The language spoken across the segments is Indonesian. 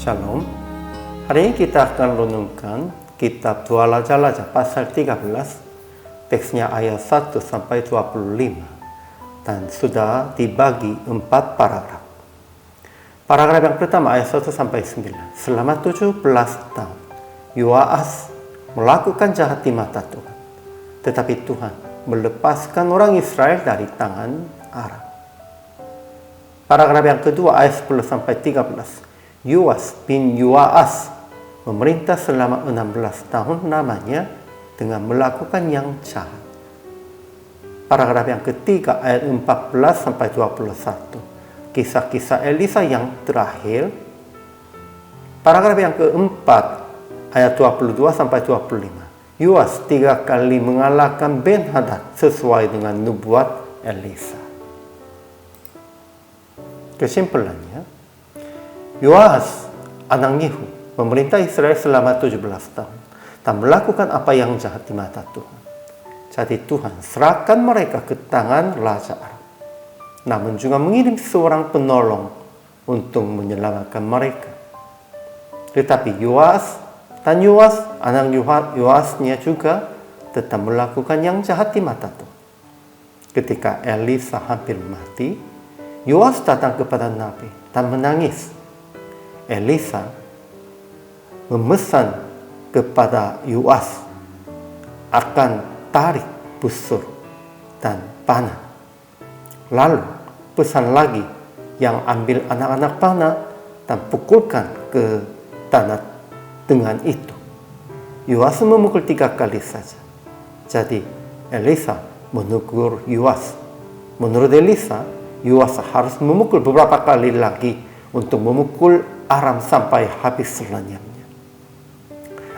Shalom. Hari ini kita akan renungkan kitab Dua Raja-Raja pasal 13, teksnya ayat 1 sampai 25, dan sudah dibagi 4 paragraf. Paragraf yang pertama ayat 1 sampai 9. Selama 17 tahun, Yoas melakukan jahat di mata Tuhan, tetapi Tuhan melepaskan orang Israel dari tangan Aram. Paragraf yang kedua ayat 10 sampai 13. Yoas bin Yoas memerintah selama 16 tahun namanya dengan melakukan yang jahat. Paragraf yang ketiga ayat 14 sampai 21. Kisah-kisah Elisa yang terakhir. Paragraf yang keempat ayat 22 sampai 25. Yoas 3 kali mengalahkan Ben-Hadad sesuai dengan nubuat Elisa. Kesimpulannya, Yoas, anak Yehu, memerintah Israel selama 17 tahun dan melakukan apa yang jahat di mata Tuhan. Jadi Tuhan serahkan mereka ke tangan Raja Aram, namun juga mengirim seorang penolong untuk menyelamatkan mereka. Tetapi Yoas, anak Yoasnya juga tetap melakukan yang jahat di mata Tuhan. Ketika Elisa hampir mati, Yoas datang kepada Nabi dan menangis. Elisa memesan kepada Yoas akan tarik busur dan panah. Lalu pesan lagi yang ambil anak-anak panah dan pukulkan ke tanah dengan itu. Yoas memukul 3 kali saja. Jadi Elisa menegur Yoas. Menurut Elisa, Yoas harus memukul beberapa kali lagi untuk memukul Aram sampai habis semuanya.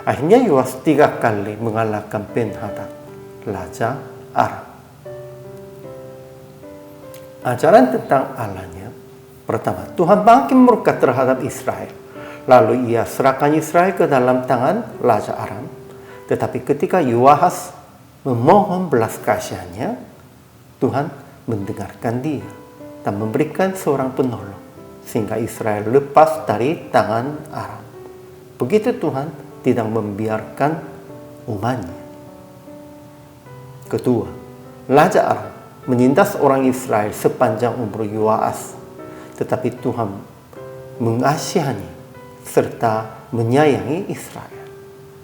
Akhirnya Yoas 3 kali mengalahkan Ben-Hadad, Raja Aram. Ajaran tentang Allahnya. Pertama, Tuhan bangkit murka terhadap Israel. Lalu ia serahkan Israel ke dalam tangan Raja Aram. Tetapi ketika Yoas memohon belas kasihannya, Tuhan mendengarkan dia dan memberikan seorang penolong, sehingga Israel lepas dari tangan Aram. Begitu Tuhan tidak membiarkan umatnya. Kedua, Raja Aram menindas orang Israel sepanjang umur Yoas. Tetapi Tuhan mengasihani serta menyayangi Israel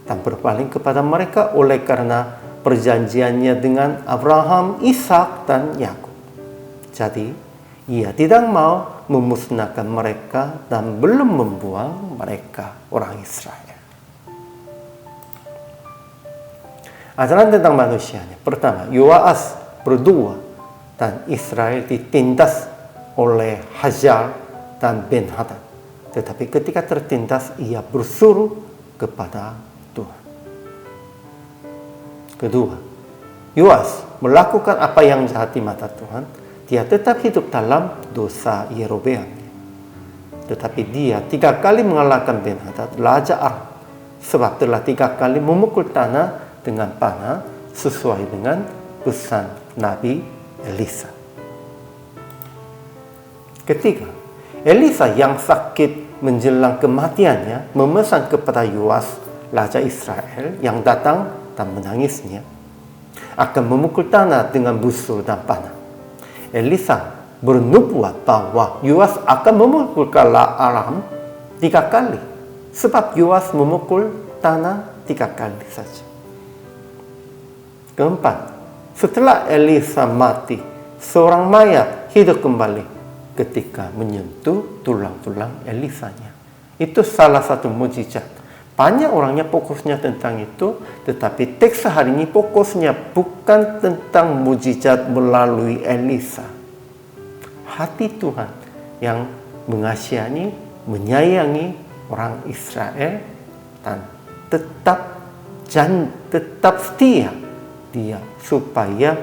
dan berpaling kepada mereka oleh karena perjanjiannya dengan Abraham, Ishak, dan Yakub. Jadi ia tidak mau memusnahkan mereka dan belum membuang mereka, orang Israel. Ajaran tentang manusianya. Pertama, Yoas berdoa dan Israel ditindas oleh Hazael dan Ben-Hadad. Tetapi ketika tertindas, ia bersuruh kepada Tuhan. Kedua, Yoas melakukan apa yang jahat di mata Tuhan. Dia tetap hidup dalam dosa Yerobeam. Tetapi dia 3 kali mengalahkan Ben-Hadad, Raja Aram, sebab telah 3 kali memukul tanah dengan panah sesuai dengan pesan Nabi Elisa. Ketiga, Elisa yang sakit menjelang kematiannya memesan kepada Yoas, Raja Israel, yang datang dan menangisnya, akan memukul tanah dengan busur dan panah. Elisa bernubuat bahwa Yoas akan memukul Aram 3 kali, sebab Yoas memukul tanah 3 kali saja. Keempat, setelah Elisa mati, seorang mayat hidup kembali ketika menyentuh tulang-tulang Elisanya. Itu salah satu mukjizat. Banyak orangnya fokusnya tentang itu, tetapi teks hari ini fokusnya bukan tentang mukjizat melalui Elisa. Hati Tuhan yang mengasihani, menyayangi orang Israel dan tetap setia dia supaya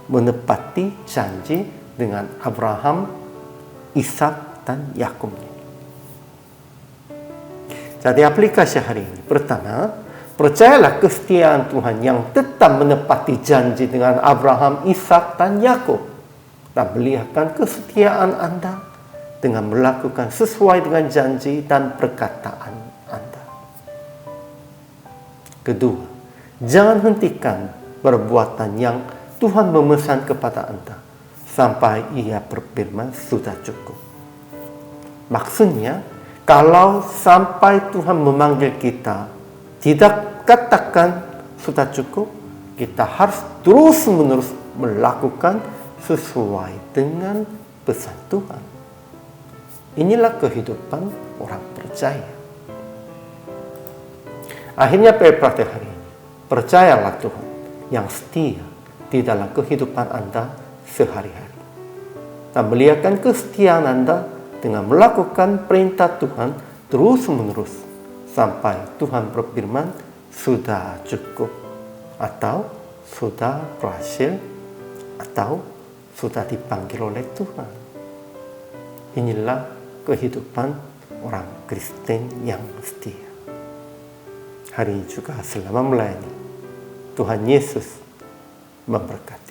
menepati janji dengan Abraham, Ishak, dan Yakub. Jadi aplikasi hari ini. Pertama, percayalah kesetiaan Tuhan yang tetap menepati janji dengan Abraham, Ishak, dan Yakub. Dan beliakan kesetiaan Anda dengan melakukan sesuai dengan janji dan perkataan Anda. Kedua, jangan hentikan perbuatan yang Tuhan memesan kepada Anda sampai Ia berfirman sudah cukup. Maksudnya, kalau sampai Tuhan memanggil kita, tidak katakan sudah cukup, kita harus terus-menerus melakukan sesuai dengan pesan Tuhan. Inilah kehidupan orang percaya. Akhirnya praktek hari ini, percayalah Tuhan yang setia di dalam kehidupan Anda sehari-hari. Dan melihatkan kesetiaan Anda dengan melakukan perintah Tuhan terus-menerus sampai Tuhan berfirman sudah cukup, atau sudah berhasil, atau sudah dipanggil oleh Tuhan. Inilah kehidupan orang Kristen yang setia. Hari ini juga selama melayani, Tuhan Yesus memberkati.